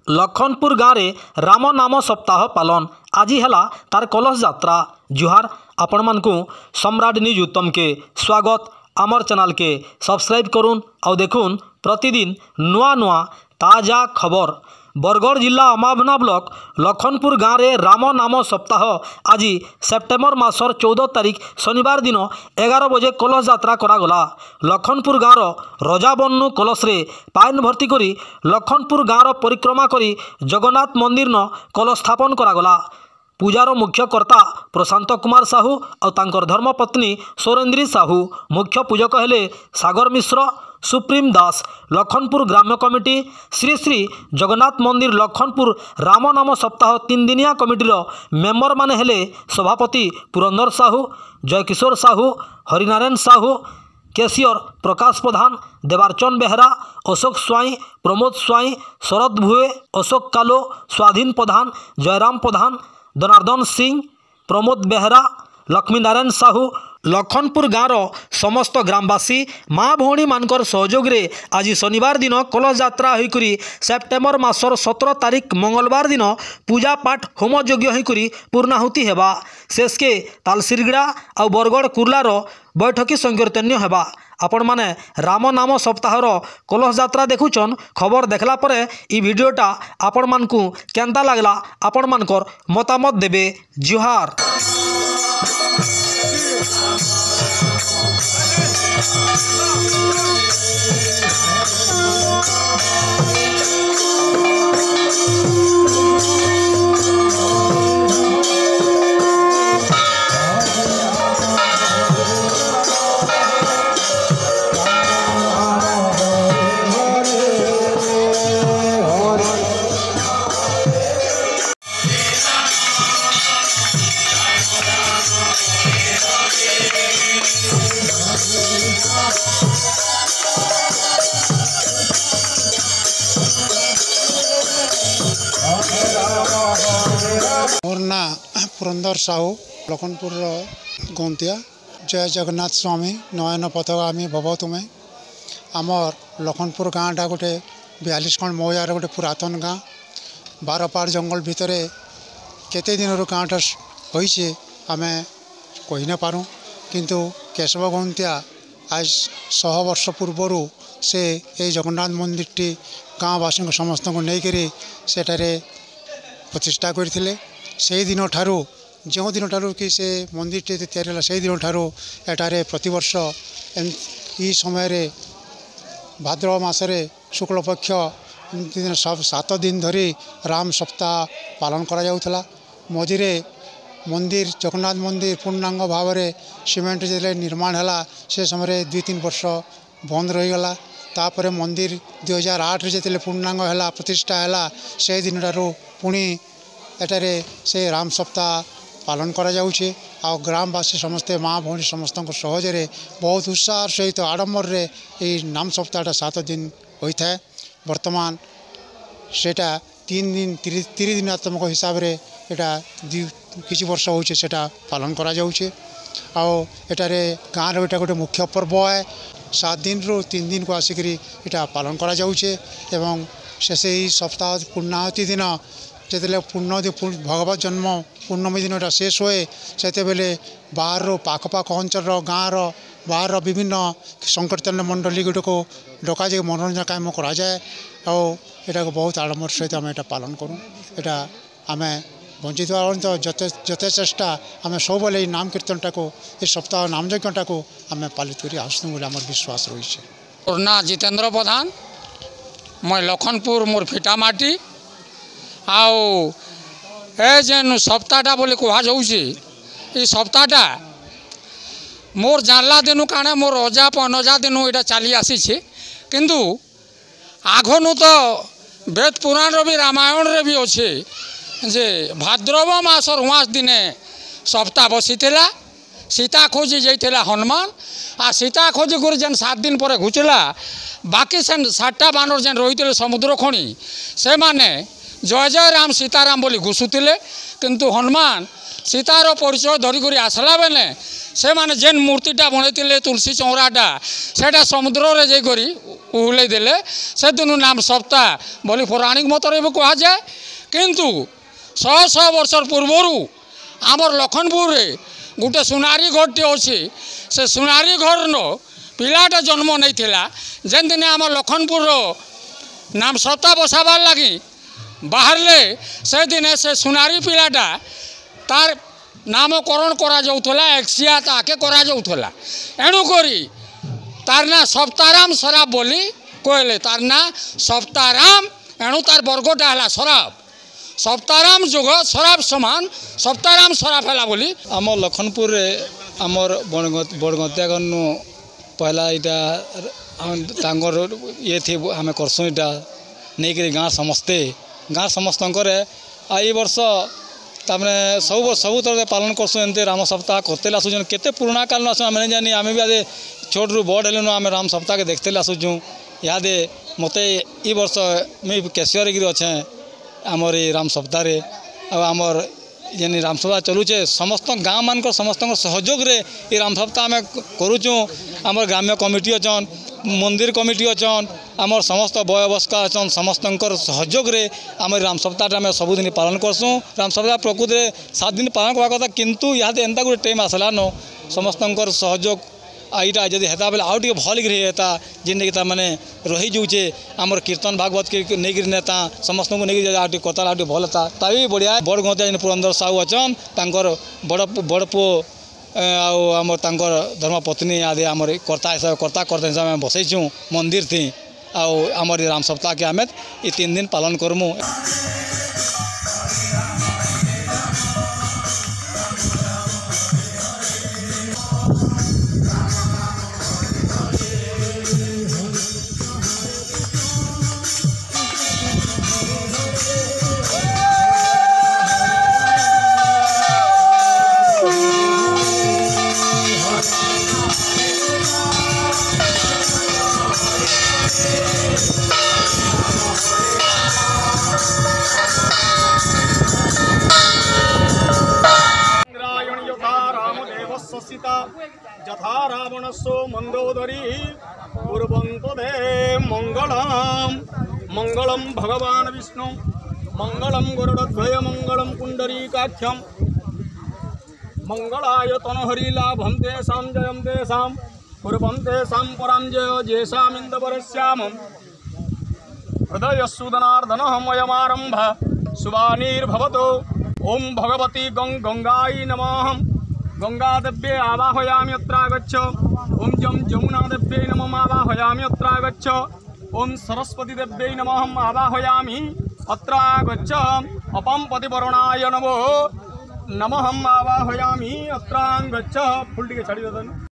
लखनपुर गाँव में राम नाम सप्ताह पालन आज है तार कलश यात्रा। जुहार आपण मानकु सम्राट न्यूज उत्तम के स्वागत। आमर चैनल के सब्सक्राइब करुन और देखुन प्रतिदिन नुआ नुआ ताजा खबर। बरगढ़ जिला अमाभना ब्लॉक लखनपुर गाँव में राम नाम सप्ताह आज सेप्टेम्बर मासर 14 तारिख शनिवार दिन 11 बजे कलश यात्रा करागला। लखनपुर गाँवर रजाबन्नू कलश रे पाइन भर्ती करी लखनपुर गाँवर परिक्रमा करी जगन्नाथ मंदिर न कलश स्थापन करागला। पूजार मुख्य कर्ता प्रशांत कुमार साहू और तांकर धर्मपत्नी सौरेन्द्री साहू। मुख्य पूजक हेले सागर मिश्र, सुप्रीम दास। लखनपुर ग्राम्य कमिटी श्री श्री जगन्नाथ मंदिर लखनपुर राम नाम सप्ताह 3 दिनिया कमिटीर मेंबर माने हेले सभापति पुरंदर साहू, जयकिशोर साहू, हरिनारायण साहू, कैशियर प्रकाश प्रधान, देवारचंद बेहरा, अशोक स्वाई, प्रमोद स्वाई, शरद भुए, अशोक कालो, स्वाधीन प्रधान, जयराम प्रधान, जनार्दन सिंह, प्रमोद बेहरा, लक्ष्मी नारायण साहू। लखनपुर गाँवर समस्त ग्रामवासी माँ भौणी मानकर सहयोग रे आज शनिवार दिन कलश यात्रा होईकरी सेप्टेम्बर मासर 17 तारिख मंगलवार दिन पूजा पाठ होम यज्ञ होईकरी पूर्णाहुति हेबा। शेष के तालसिरगड़ा और बरगढ़ कुर्लार बैठकी संकीर्तन्य हेबा। आपण माने राम नाम सप्ताहर कलश यात्रा देखुचन। खबर देखला परे ई वीडियोटा आपण मानकु केंता लागला आपण मानकर मतामत देबे। जुहार। मोर ना पुरंदर साहू लखनपुर गंतिया। जय जगन्नाथ स्वामी नयन पथगामी भव तुम्हें। आमर लखनपुर गाँटा गोटे 42 खंड मौजार गोटे पुरातन गाँ। 12 पार जंगल भितर केते दिन गाँटा होइछे आमे कही न पारूँ, किंतु केशव गंतिया आज 100 वर्ष पूर्वर से ये जगन्नाथ मंदिर टी गाँववासी समस्त को लेकर सेठारे प्रतिष्ठा करथिले। से दिन ठारू जो दिन ठारू कि से मंदिर टी तैयारी होला से दिन ठारू एटारे प्रतिवर्ष ई समय रे भाद्रव मासरे शुक्ल पक्ष दिन सब 7 दिन धरी राम सप्ताह पालन करा जाउथला। मझिरे मंदिर जगन्नाथ मंदिर पूर्णांग भाव में सीमेंट जो निर्माण है से समय 2-3 वर्ष बंद रहीगला। तापर मंदिर 2008 जो पूर्णांग है प्रतिष्ठा है से दिन ठारू पुणी एटारे से राम सप्ताह पालन करा जाउछे। आ ग्रामवासी समस्ते माँ भौणी समस्त सहजरे बहुत उत्साह सहित आडम्बर रे नाम सप्ताहटा 7 दिन होता है। वर्तमान सेटा 3 दिन 30 दिनात्मक हिसाब रे एटा किसी वर्ष होचे सेटा पालन करा जाउछे। आ एटारे गाँव एटा गोटे मुख्य पर्व है। 7 दिन रु 3 दिन को आसिक एटा पालन करा जाउछे। एवं शेष ही सप्ताह पूर्णाहुति दिन जिते पूर्ण भगवत जन्म पूर्णमी दिन शेष हुए से बेले बाहर पाखपाख अंचल गाँव बाहर विभिन्न संकीर्तन मंडली गुड़ को डका जाए मनोरंजन काम कराए। और यहाँ को बहुत आडम्बर सहित आम यहाँ पालन करूँ। यहाँ आम वंचित जते चेष्टा आम सब नाम कीर्तनटा को ये सप्ताह नाम यज्ञटा को आम पालित कर आसू बोले आम विश्वास रही है। मोर ना जितेंद्र प्रधान, मैं लखनपुर मोर फिटामाटी। आउ ए जेन सप्ताहटा बोले कह जाऊँगी सप्ताहटा मोर जानला दिनु काना मोर अजा पनजा दिनु यहाँ चली आसी किंतु आघनु तो वेद पुराण भी रामायण रे भी अच्छे जे भाद्रव मासर 5 दिने सप्ताह बसीला। सीता खोजी जाइला हनुमान आ सीता खोजी कर जेन 7 दिन पर घुचला बाकी से 7टा बानर जेन रही समुद्र खणी से माने जय जय राम सीताराम बोली घुसुले। किंतु हनुमान सीतार परिचय धरिक आसला बेले से माने जेन मूर्तिटा बनईले तुलसी चौराटा सेटा समुद्र रे जाइकरी उहुलै देले से दिनु नाम सप्ताह बोली पौराणिक मतरे भी कहा जाए। किंतु 100 वर्ष पूर्वर आमर लखनपुर रे गोटे सुनारी घरटे अच्छे से सुनारी घर न पिलाटा जन्म नहीं थिला जेन दिन आम लखनपुर नाम सप्ताह बसाबार लगी बाहरले से दिन से सुनारी पिलाटा तार नामकरण करा जाउथला एक्सिया ताके करा जाउथला एणुकरी तार ना सप्ताराम शराब बोली कहले तार ना सप्ताराम एणु तार वर्गटा है शराब सप्ताराम जुग शराब समान सप्ताराम शराब है बोली। आम लखनपुर आमर बड़गतियागन पहला यहाँ ये थी आम करसुँ यहाँ नहीं गाँ समस्त आई वर्ष तामने सब तरह पालन करसुँ एमती राम सप्ताह करते आसुन केते पुराना काल आस आम नहीं जानी आम भी आदे छोट रू बड़ हेलुन आम राम सप्ताह के देखते आसुचु इदे मत ये वर्ष मुझे कैशियर गिरी अच्छे आमर ये राम सप्ताह आमर जेन राम सप्ताह चलुचे समस्त गाँ मान समस्त सहयोग रे ये राम सप्ताह आम करुचु आमर ग्राम्य कमिटी अच्छन मंदिर कमिटी अच्छन आमर समस्त वयवस्था अच्छन समस्त सहयोग रे आम राम सप्ताह आम सबुदिन पालन करसूँ। राम सप्ताह प्रकृति में 7 दिन पालन करवा कथा किंतु यहाँ एंता गोटे टाइम आसला न समस्त सहयोग आईटा जदि हेता बेले आउ टे भल हेता जेन मैंने रही जाऊे आमर कीर्तन भागवत के नहीं नेता समस्त को नहीं आउ कथा आउ भल था भी बढ़िया बड़गतिया जेन पुरंदर साहू अच्छन तांकर बड़ पुओ आमर तांकर धर्मपत्नी आदि आमर कर्ता हिसाब में बसईचु मंदिर थी आमर राम सप्ताह के आम ये 3 दिन पालन करमु। यथा रावणस्सो मंदोदरी पूर्वंपदे मंगलम भगवान विष्णु मंगलम गरुड़ध्वज मंगलम पुंडरीकाख्यम मंगलाय तनहरि लाभं तेषां जयं तेषां पूर्वं तेषां परां जय जेषामिन्दवरस्यामं हृदयस्सुदनार्दनः मयमारम्भ शुभानिर्भवतु। ओं भगवती गंगायै नमः। गंगादेव्ये आवाहयामि अत्र आगच्छ। ओं जमुनादेव्यै नमः आवाहयामि अत्र आगच्छ। ओं सरस्वतीदेव्यै नमः आवाहयामि अत्र आगच्छ। अपं पतिवरुणाय नमः आवाहयामि अत्र आगच्छ। फुल टिके छाड़ी